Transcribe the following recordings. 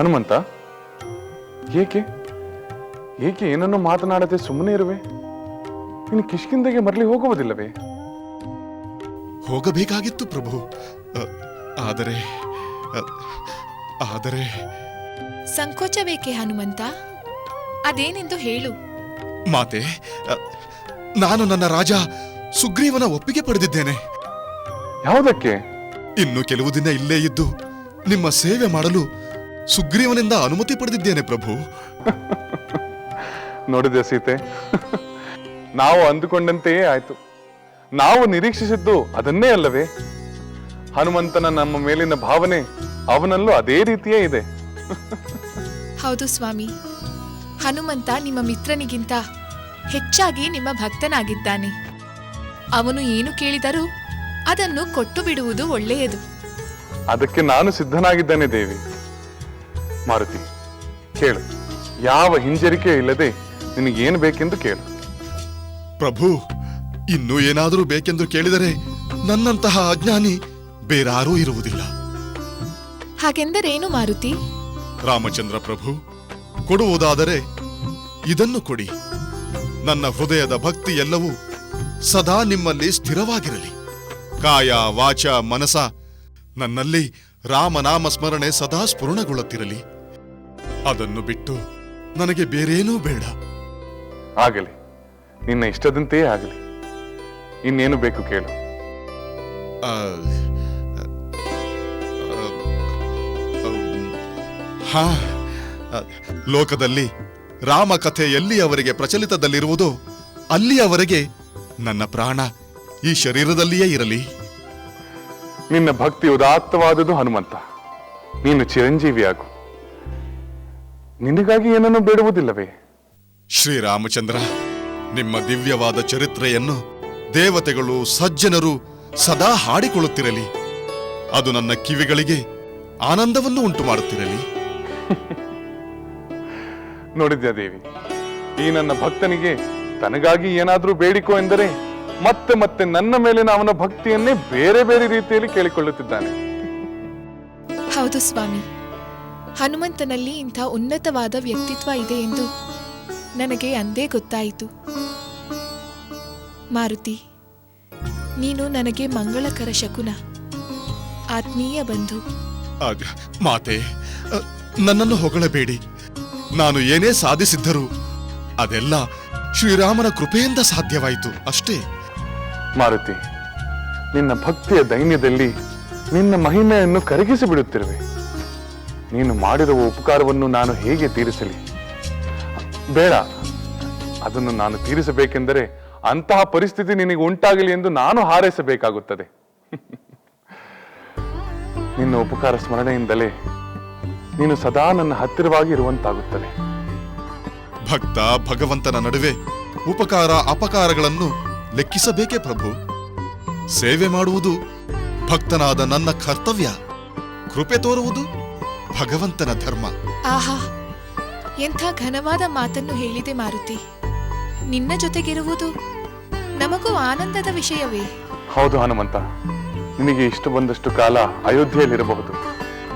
ಹನುಮಂತ, ಏಕೆ ಏಕೆ ಏನನ್ನು ಮಾತನಾಡದೆ ಸುಮ್ಮನೆ ಇರುವೆ? ನೀನು ಕಿಷ್ಕಿಂದೆಗೆ ಮರಳಿ ಹೋಗುವುದಿಲ್ಲವೇ? ಹೋಗಬೇಕಾಗಿತ್ತು ಪ್ರಭು. ಆದರೆ ಆದರೆ ಸಂಕೋಚವೇಕೆ ಹನುಮಂತ? ಅದೇನೆಂದು ಹೇಳು. ಮಾತೆ, ನಾನು ನನ್ನ ರಾಜ ಸುಗ್ರೀವನ ಒಪ್ಪಿಗೆ ಪಡೆದಿದ್ದೇನೆ. ಯಾವುದಕ್ಕೆ? ಇನ್ನು ಕೆಲವು ದಿನ ಇಲ್ಲೇ ಇದ್ದು ನಿಮ್ಮ ಸೇವೆ ಮಾಡಲು ಸುಗ್ರೀವನಿಂದ ಅನುಮತಿ ಪಡೆದಿದ್ದೇನೆ ಪ್ರಭು. ನೋಡಿದೆ ಸೀತೆ, ನಾವು ಅಂದುಕೊಂಡಂತೆಯೇ ಆಯ್ತು. ನಾವು ನಿರೀಕ್ಷಿಸಿದ್ದು ಅದನ್ನೇ ಅಲ್ಲವೇ? ಹನುಮಂತನ ನಮ್ಮ ಮೇಲಿನ ಭಾವನೆ ಅವನಲ್ಲೂ ಅದೇ ರೀತಿಯೇ ಇದೆ. ಹೌದು ಸ್ವಾಮಿ, ಹನುಮಂತ ನಿಮ್ಮ ಮಿತ್ರನಿಗಿಂತ ಹೆಚ್ಚಾಗಿ ನಿಮ್ಮ ಭಕ್ತನಾಗಿದ್ದಾನೆ. ಅವನು ಏನು ಕೇಳಿದರೂ ಅದನ್ನು ಕೊಟ್ಟು ಬಿಡುವುದು ಒಳ್ಳೆಯದು. ಅದಕ್ಕೆ ನಾನು ಸಿದ್ಧನಾಗಿದ್ದೇನೆ ದೇವಿ. ಮಾರುತಿ, ಕೇಳು, ಯಾವ ಹಿಂಜರಿಕೆ ಇಲ್ಲದೆ ನಿನಗೇನು ಬೇಕೆಂದು ಕೇಳು. ಪ್ರಭು, ಇನ್ನೂ ಏನಾದರೂ ಬೇಕೆಂದು ಕೇಳಿದರೆ ನನ್ನಂತಹ ಅಜ್ಞಾನಿ ಬೇರಾರೂ ಇರುವುದಿಲ್ಲ. ಹಾಗೆಂದರೇನು ಮಾರುತಿ? ರಾಮಚಂದ್ರ ಪ್ರಭು, ಕೊಡುವುದಾದರೆ ಇದನ್ನು ಕೊಡಿ. ನನ್ನ ಹೃದಯದ ಭಕ್ತಿ ಎಲ್ಲವೂ ಸದಾ ನಿಮ್ಮಲ್ಲಿ ಸ್ಥಿರವಾಗಿರಲಿ. ಕಾಯ ವಾಚ ಮನಸ ನನ್ನಲ್ಲಿ ರಾಮನಾಮ ಸ್ಮರಣೆ ಸದಾ ಸ್ಫುರಣಗೊಳ್ಳುತ್ತಿರಲಿ. ಅದನ್ನು ಬಿಟ್ಟು ನನಗೆ ಬೇರೇನೂ ಬೇಡ. ಆಗಲಿ, ನಿನ್ನ ಇಷ್ಟದಂತೆಯೇ ಆಗಲಿ. ಇನ್ನೇನು ಬೇಕು ಕೇಳು. ಹಾ, ಲೋಕದಲ್ಲಿ ರಾಮಕಥೆ ಎಲ್ಲಿಯವರೆಗೆ ಪ್ರಚಲಿತದಲ್ಲಿರುವುದೋ ಅಲ್ಲಿಯವರೆಗೆ ನನ್ನ ಪ್ರಾಣ ಈ ಶರೀರದಲ್ಲಿಯೇ ಇರಲಿ. ನಿನ್ನ ಭಕ್ತಿ ಉದಾತ್ತವಾದುದು ಹನುಮಂತ. ನೀನು ಚಿರಂಜೀವಿಯಾಗು. ನಿನಗಾಗಿ ಏನನ್ನು ಬೇಡುವುದಿಲ್ಲವೇ? ಶ್ರೀರಾಮಚಂದ್ರ, ನಿಮ್ಮ ದಿವ್ಯವಾದ ಚರಿತ್ರೆಯನ್ನು ದೇವತೆಗಳು ಸಜ್ಜನರು ಸದಾ ಹಾಡಿಕೊಳ್ಳುತ್ತಿರಲಿ. ಅದು ನನ್ನ ಕಿವಿಗಳಿಗೆ ಆನಂದವನ್ನು ಉಂಟು ಮಾಡುತ್ತಿರಲಿ. ನೋಡಿದ್ಯಾ ದೇವಿ, ಈ ನನ್ನ ಭಕ್ತನಿಗೆ ತನಗಾಗಿ ಏನಾದ್ರೂ ಬೇಡಿಕೋ ಎಂದರೆ ಮತ್ತೆ ಮತ್ತೆ ನನ್ನ ಮೇಲಿನ ಅವನ ಭಕ್ತಿಯನ್ನೇ ಬೇರೆ ಬೇರೆ ರೀತಿಯಲ್ಲಿ ಕೇಳಿಕೊಳ್ಳುತ್ತಿದ್ದಾನೆ. ಹೌದು ಸ್ವಾಮಿ, ಹನುಮಂತನಲ್ಲಿ ಇಂಥ ಉನ್ನತವಾದ ವ್ಯಕ್ತಿತ್ವ ಇದೆ ಎಂದು ನನಗೆ ಅಂದೇ ಗೊತ್ತಾಯಿತು. ಮಾರುತಿ, ನೀನು ನನಗೆ ಮಂಗಳಕರ ಶಕುನ, ಆತ್ಮೀಯ ಬಂಧು. ಮಾತೆ, ನನ್ನನ್ನು ಹೊಗಳಬೇಡಿ. ನಾನು ಏನೇ ಸಾಧಿಸಿದ್ದರೂ ಅದೆಲ್ಲ ಶ್ರೀರಾಮನ ಕೃಪೆಯಿಂದ ಸಾಧ್ಯವಾಯಿತು ಅಷ್ಟೇ. ಮಾರುತಿ, ನಿನ್ನ ಭಕ್ತಿಯ ದೈನ್ಯದಲ್ಲಿ ನಿನ್ನ ಮಹಿಮೆಯನ್ನು ಕರಗಿಸಿ ಬಿಡುತ್ತಿರುವೆ. ನೀನು ಮಾಡಿರುವ ಉಪಕಾರವನ್ನು ನಾನು ಹೇಗೆ ತೀರಿಸಲಿ? ಬೇಡ, ಅದನ್ನು ನಾನು ತೀರಿಸಬೇಕೆಂದರೆ ಅಂತಹ ಪರಿಸ್ಥಿತಿ ನಿನಗೆ ಉಂಟಾಗಲಿ ಎಂದು ನಾನು ಹಾರೈಸಬೇಕಾಗುತ್ತದೆ. ನಿನ್ನ ಉಪಕಾರ ಸ್ಮರಣೆಯಿಂದಲೇ ನೀನು ಸದಾ ನನ್ನ ಹತ್ತಿರವಾಗಿ ಇರುವಂತಾಗುತ್ತದೆ. ಭಕ್ತ ಭಗವಂತನ ನಡುವೆ ಉಪಕಾರ ಅಪಕಾರಗಳನ್ನು ಲೆಕ್ಕಿಸಬೇಕೇ ಪ್ರಭು? ಸೇವೆ ಮಾಡುವುದು ಭಕ್ತನಾದ ನನ್ನ ಕರ್ತವ್ಯ. ಕೃಪೆ ತೋರುವುದು ಭಗವಂತನ ಧರ್ಮ. ಆಹಾ, ಎಂಥ ಘನವಾದ ಮಾತನ್ನು ಹೇಳಿದೆ ಮಾರುತಿ. ನಿನ್ನ ಜೊತೆಗಿರುವುದು ನಮಗೂ ಆನಂದದ ವಿಷಯವೇ. ಹೌದು ಹನುಮಂತ, ನಿನಗೆ ಇಷ್ಟು ಬಂದಷ್ಟು ಕಾಲ ಅಯೋಧ್ಯೆಯಲ್ಲಿರಬಹುದು.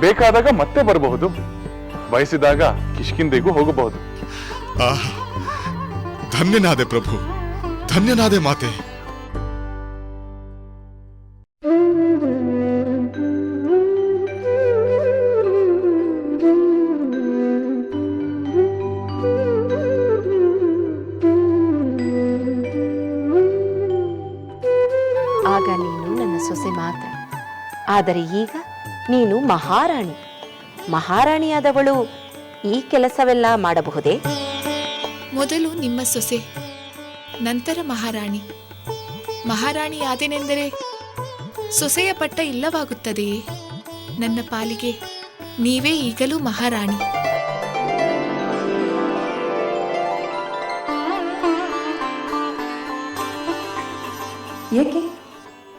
ಬೇಕಾದಾಗ ಮತ್ತೆ ಬರಬಹುದು. ಬಯಸಿದಾಗ ಕಿಷ್ಕಿಂದೆಗೂ ಹೋಗಬಹುದು. ಆಹಾ, ಧನ್ಯನಾದೆ ಪ್ರಭು, ಧನ್ಯನಾದೆ ಮಾತೆ. ಆಗ ನೀನು ನನ್ನ ಸೊಸೆ ಮಾತ್ರ. ಆದರೆ ಈಗ ನೀನು ಮಹಾರಾಣಿ. ಮಹಾರಾಣಿಯಾದವಳು ಈ ಕೆಲಸವೆಲ್ಲ ಮಾಡಬಹುದೇ? ಮೊದಲು ನಿಮ್ಮ ಸೊಸೆ, ನಂತರ ಮಹಾರಾಣಿ. ಮಹಾರಾಣಿಯಾದೆನೆಂದರೆ ಸೊಸೆಯ ಪಟ್ಟ ಇಲ್ಲವಾಗುತ್ತದೆಯೇ? ನನ್ನ ಪಾಲಿಗೆ ನೀವೇ ಈಗಲೂ ಮಹಾರಾಣಿ. ಏಕೆ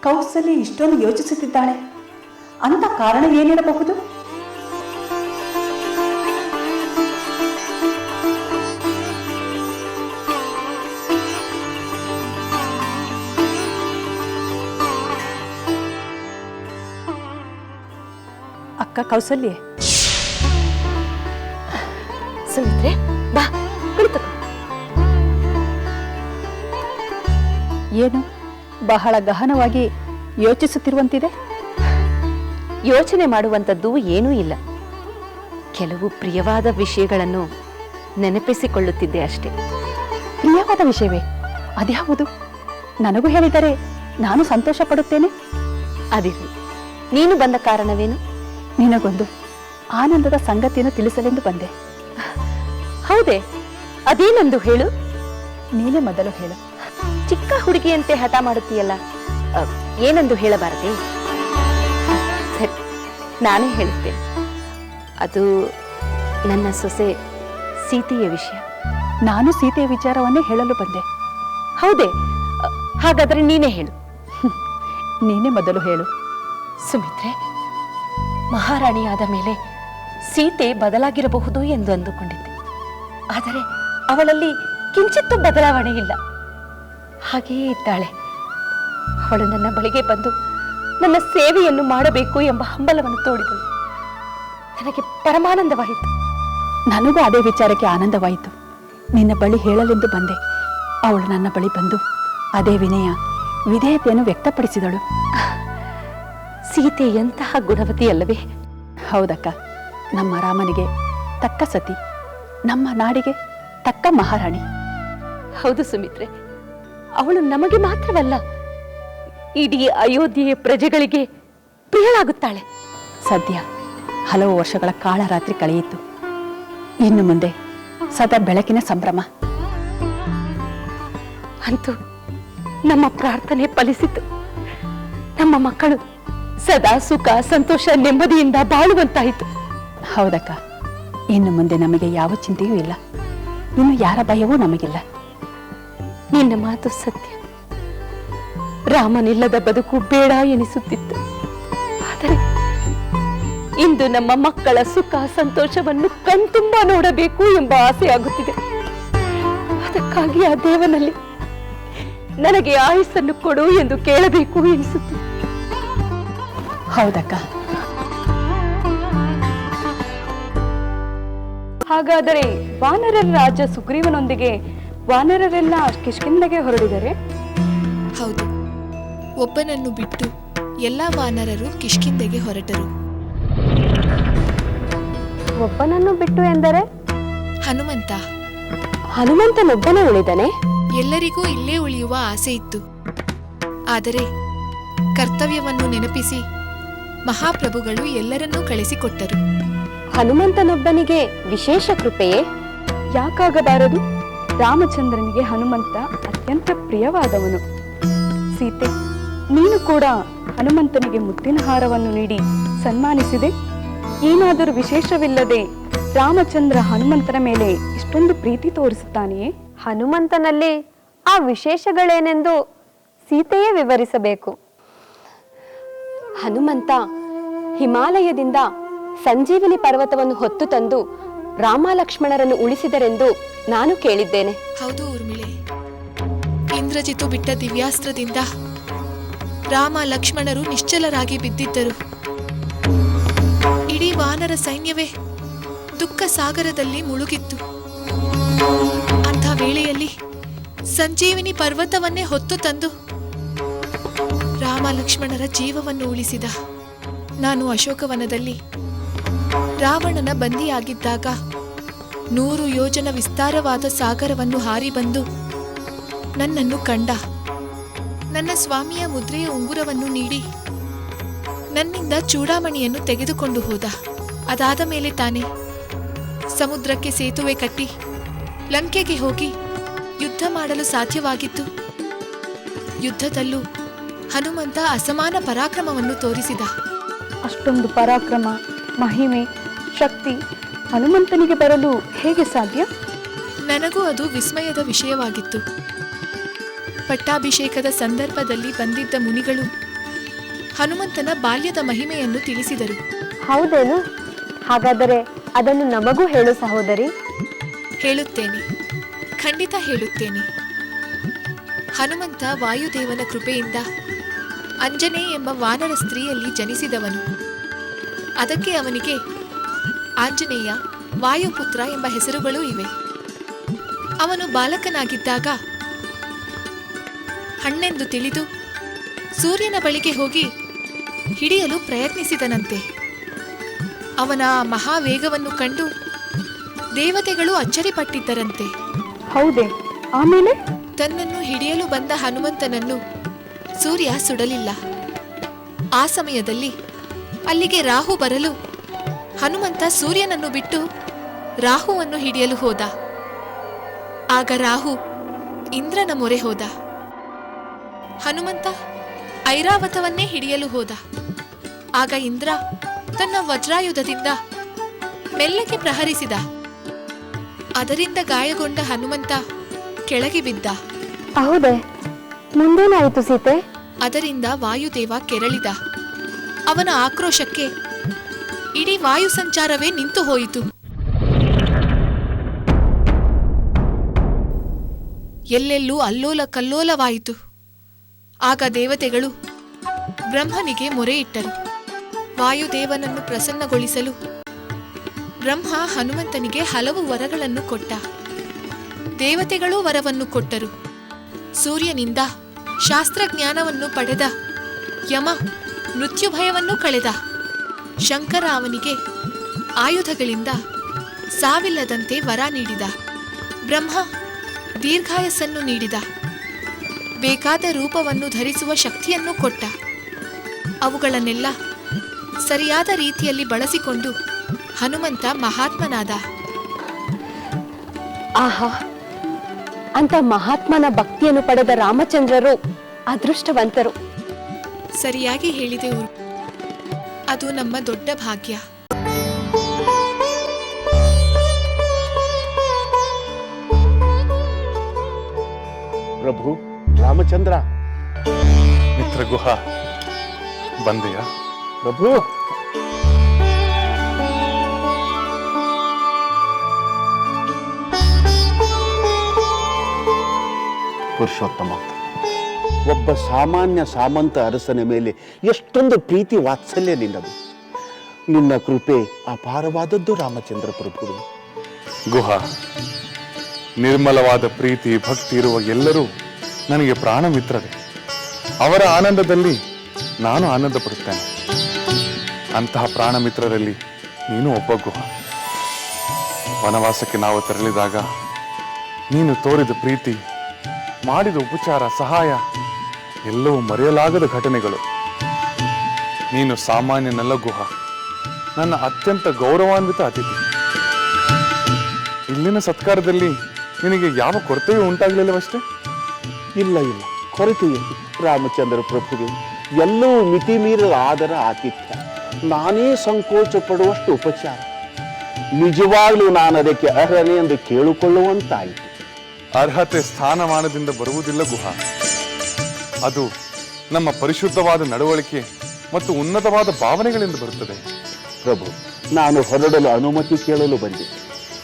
ಕೌಸಲ್ಯ ಇಷ್ಟೊಂದು ಯೋಚಿಸುತ್ತಿದ್ದಾಳೆ? ಅಂತ ಕಾರಣ ಏನಿರಬಹುದು? ಅಕ್ಕ ಕೌಸಲ್ಯೆ, ಸುಮಿತ್ರೆ, ಬಾ ಕುಳಿತು. ಏನು ಬಹಳ ಗಹನವಾಗಿ ಯೋಚಿಸುತ್ತಿರುವಂತಿದೆ? ಯೋಚನೆ ಮಾಡುವಂಥದ್ದು ಏನೂ ಇಲ್ಲ. ಕೆಲವು ಪ್ರಿಯವಾದ ವಿಷಯಗಳನ್ನು ನೆನಪಿಸಿಕೊಳ್ಳುತ್ತಿದ್ದೆ ಅಷ್ಟೇ. ಪ್ರಿಯವಾದ ವಿಷಯವೇ? ಅದ್ಯಾವುದು? ನನಗೂ ಹೇಳಿದರೆ ನಾನು ಸಂತೋಷ ಪಡುತ್ತೇನೆ. ಅದಿರಲಿ, ನೀನು ಬಂದ ಕಾರಣವೇನು? ನಿನಗೊಂದು ಆನಂದದ ಸಂಗತಿಯನ್ನು ತಿಳಿಸಲೆಂದು ಬಂದೆ. ಹೌದೇ? ಅದೇನೆಂದು ಹೇಳು. ನೀನೇ ಮೊದಲು ಹೇಳು. ಚಿಕ್ಕ ಹುಡುಗಿಯಂತೆ ಹಠ ಮಾಡುತ್ತೀಯಲ್ಲ, ಏನೆಂದು ಹೇಳಬಾರದೆ? ಸರಿ, ನಾನೇ ಹೇಳುತ್ತೇನೆ. ಅದು ನನ್ನ ಸೊಸೆ ಸೀತೆಯ ವಿಷಯ. ನಾನು ಸೀತೆಯ ವಿಚಾರವನ್ನೇ ಹೇಳಲು ಬಂದೆ. ಹೌದೇ? ಹಾಗಾದರೆ ನೀನೇ ಹೇಳು. ನೀನೇ ಮೊದಲು ಹೇಳು. ಸುಮಿತ್ರೆ, ಮಹಾರಾಣಿಯಾದ ಮೇಲೆ ಸೀತೆ ಬದಲಾಗಿರಬಹುದು ಎಂದು ಅಂದುಕೊಂಡಿದ್ದೆ. ಆದರೆ ಅವಳಲ್ಲಿ ಕಿಂಚಿತ್ತೂ ಬದಲಾವಣೆ ಇಲ್ಲ, ಹಾಗೆಯೇ ಇದ್ದಾಳೆ. ಅವಳು ನನ್ನ ಬಳಿಗೆ ಬಂದು ನನ್ನ ಸೇವೆಯನ್ನು ಮಾಡಬೇಕು ಎಂಬ ಹಂಬಲವನ್ನು ತೋಡಿದಳು. ನನಗೆ ಪರಮಾನಂದವಾಯಿತು. ನನಗೂ ಅದೇ ವಿಚಾರಕ್ಕೆ ಆನಂದವಾಯಿತು. ನಿನ್ನ ಬಳಿ ಹೇಳಲೆಂದು ಬಂದೆ. ಅವಳು ನನ್ನ ಬಳಿ ಬಂದು ಅದೇ ವಿಧೇಯತೆಯನ್ನು ವ್ಯಕ್ತಪಡಿಸಿದಳು. ಸೀತೆ ಎಂತಹ ಗುಣವತಿ ಅಲ್ಲವೇ? ಹೌದಕ್ಕ, ನಮ್ಮ ರಾಮನಿಗೆ ತಕ್ಕ ಸತಿ, ನಮ್ಮ ನಾಡಿಗೆ ತಕ್ಕ ಮಹಾರಾಣಿ. ಹೌದು ಸುಮಿತ್ರೆ, ಅವಳು ನಮಗೆ ಮಾತ್ರವಲ್ಲ, ಇಡೀ ಅಯೋಧ್ಯೆಯ ಪ್ರಜೆಗಳಿಗೆ ಪ್ರಿಯಳಾಗುತ್ತಾಳೆ. ಸದ್ಯ ಹಲವು ವರ್ಷಗಳ ಕಾಳರಾತ್ರಿ ಕಳೆಯಿತು. ಇನ್ನು ಮುಂದೆ ಸದಾ ಬೆಳಕಿನ ಸಂಭ್ರಮ. ಅಂತೂ ನಮ್ಮ ಪ್ರಾರ್ಥನೆ ಫಲಿಸಿತು. ನಮ್ಮ ಮಕ್ಕಳು ಸದಾ ಸುಖ, ಸಂತೋಷ, ನೆಮ್ಮದಿಯಿಂದ ಬಾಳುವಂತಾಯಿತು. ಹೌದಕ್ಕ, ಇನ್ನು ಮುಂದೆ ನಮಗೆ ಯಾವ ಚಿಂತೆಯೂ ಇಲ್ಲ. ಇನ್ನು ಯಾರ ಭಯವೂ ನಮಗಿಲ್ಲ. ನಿನ್ನ ಮಾತು ಸತ್ಯ. ರಾಮನಿಲ್ಲದ ಬದುಕು ಬೇಡ ಎನಿಸುತ್ತಿತ್ತು. ಆದರೆ ಇಂದು ನಮ್ಮ ಮಕ್ಕಳ ಸುಖ ಸಂತೋಷವನ್ನು ಕಣ್ತುಂಬ ನೋಡಬೇಕು ಎಂಬ ಆಸೆ ಆಗುತ್ತಿದೆ. ಅದಕ್ಕಾಗಿ ಆ ದೇವನಲ್ಲಿ ನನಗೆ ಆಯುಸ್ಸನ್ನು ಕೊಡು ಎಂದು ಕೇಳಬೇಕು ಎನಿಸುತ್ತಿದೆ. ಹೌದಕ್ಕ. ಹಾಗಾದರೆ ವಾನರರ ರಾಜ ಸುಗ್ರೀವನೊಂದಿಗೆ ವಾನರರೆಲ್ಲ ಕಿಷ್ಕಿಂಧೆಗೆ ಹೊರಡಿದರೆ? ಹೌದು, ಒಬ್ಬನನ್ನು ಬಿಟ್ಟು ಎಲ್ಲ ವಾನರರು ಕಿಷ್ಕಿಂಧೆಗೆ ಹೊರಟರು. ಒಬ್ಬನನ್ನು ಬಿಟ್ಟು ಎಂದರೆ? ಹನುಮಂತ. ಹನುಮಂತನೊಬ್ಬನೇ ಉಳಿದನೆ? ಎಲ್ಲರಿಗೂ ಇಲ್ಲೇ ಉಳಿಯುವ ಆಸೆ ಇತ್ತು. ಆದರೆ ಕರ್ತವ್ಯವನ್ನು ನೆನಪಿಸಿ ಮಹಾಪ್ರಭುಗಳು ಎಲ್ಲರನ್ನೂ ಕಳಿಸಿಕೊಟ್ಟರು. ಹನುಮಂತನೊಬ್ಬನಿಗೆ ವಿಶೇಷ ಕೃಪೆಯೇ? ಯಾಕಾಗಬಾರದು? ರಾಮಚಂದ್ರನಿಗೆ ಹನುಮಂತ ಅತ್ಯಂತ ಪ್ರಿಯವಾದವನು. ಸೀತೆ, ನೀನು ಕೂಡ ಹನುಮಂತನಿಗೆ ಮುತ್ತಿನ ಹಾರವನ್ನು ನೀಡಿ ಸನ್ಮಾನಿಸಿದೆ. ಏನಾದರೂ ವಿಶೇಷವಿಲ್ಲದೆ ರಾಮಚಂದ್ರ ಹನುಮಂತನ ಮೇಲೆ ಇಷ್ಟೊಂದು ಪ್ರೀತಿ ತೋರಿಸುತ್ತಾನೆಯೇ? ಹನುಮಂತನಲ್ಲಿ ಆ ವಿಶೇಷಗಳೇನೆಂದು ಸೀತೆಯೇ ವಿವರಿಸಬೇಕು. ಹನುಮಂತ ಹಿಮಾಲಯದಿಂದ ಸಂಜೀವಿನಿ ಪರ್ವತವನ್ನು ಹೊತ್ತು ತಂದು ರಾಮ ಲಕ್ಷ್ಮಣರನ್ನು ಉಳಿಸಿದರೆಂದು ನಾನು ಕೇಳಿದ್ದೇನೆ. ಹೌದು ಊರ್ಮಿಳೆ, ಇಂದ್ರಜಿತು ಬಿಟ್ಟ ದಿವ್ಯಾಸ್ತ್ರದಿಂದ ರಾಮ ಲಕ್ಷ್ಮಣರು ನಿಶ್ಚಲರಾಗಿ ಬಿದ್ದಿದ್ದರು. ಇಡೀ ವಾನರ ಸೈನ್ಯವೇ ದುಃಖ ಸಾಗರದಲ್ಲಿ ಮುಳುಗಿತ್ತು. ಅಂಥ ವೇಳೆಯಲ್ಲಿ ಸಂಜೀವಿನಿ ಪರ್ವತವನ್ನೇ ಹೊತ್ತು ತಂದು ರಾಮ ಲಕ್ಷ್ಮಣರ ಜೀವವನ್ನು ಉಳಿಸಿದ. ನಾನು ಅಶೋಕವನದಲ್ಲಿ ರಾವಣನ ಬಂದಿಯಾಗಿದ್ದಾಗ 100 ಯೋಜನ ವಿಸ್ತಾರವಾದ ಸಾಗರವನ್ನು ಹಾರಿ ಬಂದು ನನ್ನನ್ನು ಕಂಡ. ನನ್ನ ಸ್ವಾಮಿಯ ಮುದ್ರೆಯ ಉಂಗುರವನ್ನು ನೀಡಿ ನನ್ನಿಂದ ಚೂಡಾಮಣಿಯನ್ನು ತೆಗೆದುಕೊಂಡು ಹೋದ. ಅದಾದ ಮೇಲೆ ತಾನೇ ಸಮುದ್ರಕ್ಕೆ ಸೇತುವೆ ಕಟ್ಟಿ ಲಂಕೆಗೆ ಹೋಗಿ ಯುದ್ಧ ಮಾಡಲು ಸಾಧ್ಯವಾಗಿತ್ತು. ಯುದ್ಧದಲ್ಲೂ ಹನುಮಂತ ಅಸಮಾನ ಪರಾಕ್ರಮವನ್ನು ತೋರಿಸಿದ. ಅಷ್ಟೊಂದು ಪರಾಕ್ರಮ, ಮಹಿಮೆ, ಶಕ್ತಿ ಹನುಮಂತನಿಗೆ ಬರಲು ಹೇಗೆ ಸಾಧ್ಯ? ನನಗೂ ಅದು ವಿಸ್ಮಯದ ವಿಷಯವಾಗಿತ್ತು. ಪಟ್ಟಾಭಿಷೇಕದ ಸಂದರ್ಭದಲ್ಲಿ ಬಂದಿದ್ದ ಮುನಿಗಳು ಹನುಮಂತನ ಬಾಲ್ಯದ ಮಹಿಮೆಯನ್ನು ತಿಳಿಸಿದರು. ಹೌದೇನು? ಹಾಗಾದರೆ ಅದನ್ನು ನಮಗೂ ಹೇಳು ಸಹೋದರಿ. ಹೇಳುತ್ತೇನೆ, ಖಂಡಿತ ಹೇಳುತ್ತೇನೆ. ಹನುಮಂತ ವಾಯುದೇವನ ಕೃಪೆಯಿಂದ ಅಂಜನೆ ಎಂಬ ವಾನರ ಸ್ತ್ರೀಯಲ್ಲಿ ಜನಿಸಿದವನು. ಅದಕ್ಕೆ ಅವನಿಗೆ ಆಂಜನೇಯ ವಾಯುಪುತ್ರ ಎಂಬ ಹೆಸರುಗಳೂ ಇವೆ. ಅವನು ಬಾಲಕನಾಗಿದ್ದಾಗ ಹಣ್ಣೆಂದು ತಿಳಿದು ಸೂರ್ಯನ ಬಳಿಗೆ ಹೋಗಿ ಹಿಡಿಯಲು ಪ್ರಯತ್ನಿಸಿದನಂತೆ. ಅವನ ಮಹಾವೇಗವನ್ನು ಕಂಡು ದೇವತೆಗಳು ಅಚ್ಚರಿಪಟ್ಟಿದ್ದರಂತೆ. ಹೌದೇ? ಆಮೇಲೆ? ತನ್ನನ್ನು ಹಿಡಿಯಲು ಬಂದ ಹನುಮಂತನನ್ನು ಸೂರ್ಯ ಸುಡಲಿಲ್ಲ. ಆ ಸಮಯದಲ್ಲಿ ಅಲ್ಲಿಗೆ ರಾಹು ಬರಲು ಹನುಮಂತ ಸೂರ್ಯನನ್ನು ಬಿಟ್ಟು ರಾಹುವನ್ನು ಹಿಡಿಯಲು ಹೋದ. ಆಗ ರಾಹು ಇಂದ್ರನ ಮೊರೆ ಹೋದ. ಹನುಮಂತ ಐರಾವತವನ್ನೇ ಹಿಡಿಯಲು ಹೋದ. ಆಗ ಇಂದ್ರ ತನ್ನ ವಜ್ರಾಯುಧದಿಂದ ಮೆಲ್ಲಗೆ ಪ್ರಹರಿಸಿದ. ಅದರಿಂದ ಗಾಯಗೊಂಡ ಹನುಮಂತ ಕೆಳಗೆ ಬಿದ್ದ. ಹೌದೇ? ಮುಂದೇನಾಯಿತು ಸೀತೆ? ಅದರಿಂದ ವಾಯುದೇವ ಕೆರಳಿದ. ಅವನ ಆಕ್ರೋಶಕ್ಕೆ ಇಡೀ ವಾಯು ಸಂಚಾರವೇ ನಿಂತು ಹೋಯಿತು. ಎಲ್ಲೆಲ್ಲೂ ಅಲ್ಲೋಲ ಕಲ್ಲೋಲವಾಯಿತು. ಆಗ ದೇವತೆಗಳು ಬ್ರಹ್ಮನಿಗೆ ಮೊರೆಯಿಟ್ಟರು. ವಾಯುದೇವನನ್ನು ಪ್ರಸನ್ನಗೊಳಿಸಲು ಬ್ರಹ್ಮ ಹನುಮಂತನಿಗೆ ಹಲವು ವರಗಳನ್ನು ಕೊಟ್ಟ. ದೇವತೆಗಳೂ ವರವನ್ನು ಕೊಟ್ಟರು. ಸೂರ್ಯನಿಂದ ಶಾಸ್ತ್ರಜ್ಞಾನವನ್ನು ಪಡೆದ ಯಮ ಮೃತ್ಯುಭಯವನ್ನು ಕಳೆದ. ಶಂಕರ ಅವನಿಗೆ ಆಯುಧಗಳಿಂದ ಸಾವಿಲ್ಲದಂತೆ ವರ ನೀಡಿದ. ಬ್ರಹ್ಮ ದೀರ್ಘಾಯಸ್ಸನ್ನು ನೀಡಿದ. ಬೇಕಾದ ರೂಪವನ್ನು ಧರಿಸುವ ಶಕ್ತಿಯನ್ನು ಕೊಟ್ಟ. ಅವುಗಳನ್ನೆಲ್ಲ ಸರಿಯಾದ ರೀತಿಯಲ್ಲಿ ಬಳಸಿಕೊಂಡು ಹನುಮಂತ ಮಹಾತ್ಮನಾದ. ಆಹಾ, ಅಂತ ಮಹಾತ್ಮನ ಭಕ್ತಿಯನ್ನು ಪಡೆದ ರಾಮಚಂದ್ರರು ಅದೃಷ್ಟವಂತರು. ಸರಿಯಾಗಿ ಹೇಳಿದೆವು. ಅದು ನಮ್ಮ ದೊಡ್ಡ ಭಾಗ್ಯ. ಪ್ರಭು ರಾಮಚಂದ್ರ. ಮಿತ್ರ ಗುಹ, ಬಂದೆಯಾ? ಪ್ರಭು, ಪುರುಷೋತ್ತಮ, ಒಬ್ಬ ಸಾಮಾನ್ಯ ಸಾಮಂತ ಅರಸನ ಮೇಲೆ ಎಷ್ಟೊಂದು ಪ್ರೀತಿ ವಾತ್ಸಲ್ಯ ನಿನ್ನದು. ನಿನ್ನ ಕೃಪೆ ಅಪಾರವಾದದ್ದು ರಾಮಚಂದ್ರ ಪ್ರಭು. ಗುಹ, ನಿರ್ಮಲವಾದ ಪ್ರೀತಿ ಭಕ್ತಿ ಇರುವ ಎಲ್ಲರೂ ನನಗೆ ಪ್ರಾಣ ಮಿತ್ರರೇ. ಅವರ ಆನಂದದಲ್ಲಿ ನಾನು ಆನಂದ ಪಡುತ್ತೇನೆ. ಅಂತಹ ಪ್ರಾಣ ಮಿತ್ರರಲ್ಲಿ ನೀನು ಒಬ್ಬ ಗುಹ. ವನವಾಸಕ್ಕೆ ನಾವು ತೆರಳಿದಾಗ ನೀನು ತೋರಿದ ಪ್ರೀತಿ, ಮಾಡಿದ ಉಪಚಾರ, ಸಹಾಯ ಎಲ್ಲವೂ ಮರೆಯಲಾಗದ ಘಟನೆಗಳು. ನೀನು ಸಾಮಾನ್ಯನಲ್ಲ ಗುಹ, ನನ್ನ ಅತ್ಯಂತ ಗೌರವಾನ್ವಿತ ಅತಿಥಿ. ಇಲ್ಲಿನ ಸತ್ಕಾರದಲ್ಲಿ ನಿನಗೆ ಯಾವ ಕೊರತೆಯೂ ಉಂಟಾಗಲಿಲ್ಲವಷ್ಟೇ? ಇಲ್ಲ ಇಲ್ಲ, ಕೊರತೆಯೇ ರಾಮಚಂದ್ರ ಪ್ರಭುವೆ. ಎಲ್ಲವೂ ಮಿತಿ ಮೀರಿದ ಆದರ ಆತಿಥ್ಯ. ನಾನೇ ಸಂಕೋಚ ಪಡುವಷ್ಟು ಉಪಚಾರ. ನಿಜವಾಗ್ಲೂ ನಾನು ಅದಕ್ಕೆ ಅರ್ಹನೆ ಎಂದು ಕೇಳಿಕೊಳ್ಳುವಂತಾಯಿತು. ಅರ್ಹತೆ ಸ್ಥಾನಮಾನದಿಂದ ಬರುವುದಿಲ್ಲ ಗುಹ. ಅದು ನಮ್ಮ ಪರಿಶುದ್ಧವಾದ ನಡವಳಿಕೆ ಮತ್ತು ಉನ್ನತವಾದ ಭಾವನೆಗಳಿಂದ ಬರುತ್ತದೆ. ಪ್ರಭು, ನಾನು ಹೊರಡಲು ಅನುಮತಿ ಕೇಳಲು ಬಂದೆ.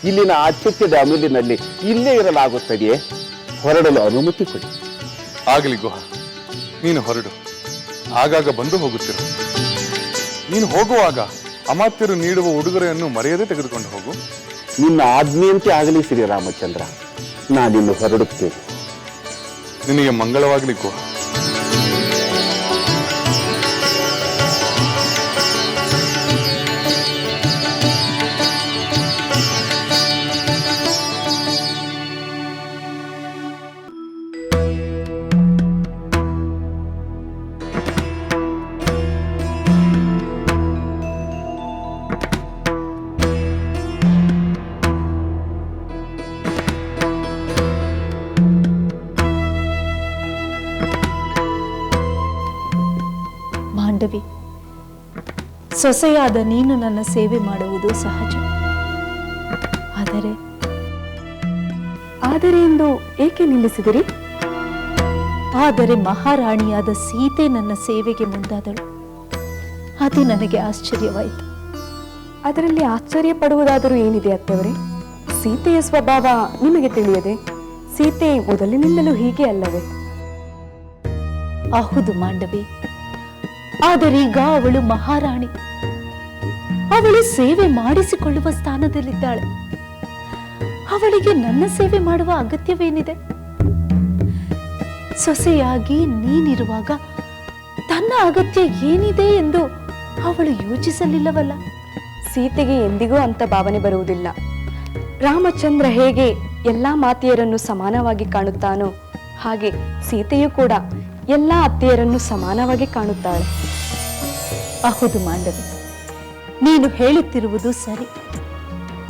ಇಲ್ಲಿನ ಆತಿಥ್ಯದ ಅಮಲಿನಲ್ಲಿ ಇಲ್ಲೇ ಇರಲಾಗುತ್ತದೆಯೇ? ಹೊರಡಲು ಅನುಮತಿ ಕೊಡಿ. ಆಗಲಿ ಗುಹ, ನೀನು ಹೊರಡು. ಆಗಾಗ ಬಂದು ಹೋಗುತ್ತಿರು. ನೀನು ಹೋಗುವಾಗ ಅಮಾತ್ಯರು ನೀಡುವ ಉಡುಗೊರೆಯನ್ನು ಮರೆಯದೆ ತೆಗೆದುಕೊಂಡು ಹೋಗು. ನಿನ್ನ ಆಜ್ಞೆಯಂತೆ ಆಗಲಿ ಶ್ರೀರಾಮಚಂದ್ರ. ನಾನಿನ್ನು ಹೊರಡುತ್ತೇನೆ. ನಿನಗೆ ಮಂಗಳವಾಗಲಿ ಗುಹ. ಮಾಂಡವಿ, ಸೊಸೆಯಾದ ನೀನು ನನ್ನ ಸೇವೆ ಮಾಡುವುದು ಸಹಜ. ಆದರೆ ಎಂದು ಏಕೆ ನಿಲ್ಲಿಸಿದಿರಿ? ಆದರೆ ಮಹಾರಾಣಿಯಾದ ಸೀತೆ ನನ್ನ ಸೇವೆಗೆ ಮುಂದಾದಳು. ಅದು ನನಗೆ ಆಶ್ಚರ್ಯವಾಯಿತು. ಅದರಲ್ಲಿ ಆಶ್ಚರ್ಯ ಪಡುವುದಾದರೂ ಏನಿದೆ ಅತ್ತವರೇ? ಸೀತೆಯ ಸ್ವಭಾವ ನಿಮಗೆ ತಿಳಿಯದೆ? ಸೀತೆ ಮೊದಲಿನಿಂದಲೂ ಹೀಗೆ ಅಲ್ಲವೇ? ಹೌದು ಮಾಂಡವಿ, ಆದರೀಗ ಅವಳು ಮಹಾರಾಣಿ. ಅವಳು ಸೇವೆ ಮಾಡಿಸಿಕೊಳ್ಳುವ ಸ್ಥಾನದಲ್ಲಿದ್ದಾಳೆ. ಅವಳಿಗೆ ನನ್ನ ಸೇವೆ ಮಾಡುವ ಅಗತ್ಯವೇನಿದೆ? ಸೊಸೆಯಾಗಿ ನೀನಿರುವಾಗ ತನ್ನ ಅಗತ್ಯ ಏನಿದೆ ಎಂದು ಅವಳು ಯೋಚಿಸಲಿಲ್ಲವಲ್ಲ. ಸೀತೆಗೆ ಎಂದಿಗೂ ಅಂತ ಭಾವನೆ ಬರುವುದಿಲ್ಲ. ರಾಮಚಂದ್ರ ಹೇಗೆ ಎಲ್ಲ ಮಾತೆಯರನ್ನು ಸಮಾನವಾಗಿ ಕಾಣುತ್ತಾನೋ ಹಾಗೆ ಸೀತೆಯೂ ಕೂಡ ಎಲ್ಲ ಅತ್ತೆಯರನ್ನು ಸಮಾನವಾಗಿ ಕಾಣುತ್ತಾಳೆ. ಹೌದು ಮಾಂಡವಿ, ನೀನು ಹೇಳುತ್ತಿರುವುದು ಸರಿ.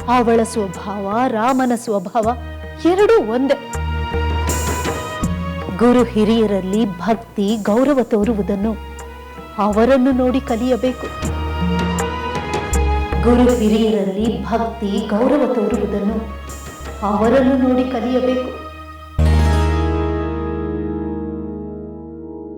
ಅವಳ ಸ್ವಭಾವ ರಾಮನ ಸ್ವಭಾವ ಎರಡೂ ಒಂದೇ. ಗುರು ಹಿರಿಯರಲ್ಲಿ ಭಕ್ತಿ ಗೌರವ ತೋರುವುದನ್ನು ಅವರನ್ನು ನೋಡಿ ಕಲಿಯಬೇಕು. ಗುರು ಹಿರಿಯರಲ್ಲಿ ಭಕ್ತಿ ಗೌರವ ತೋರುವುದನ್ನು ಅವರನ್ನು ನೋಡಿ ಕಲಿಯಬೇಕು.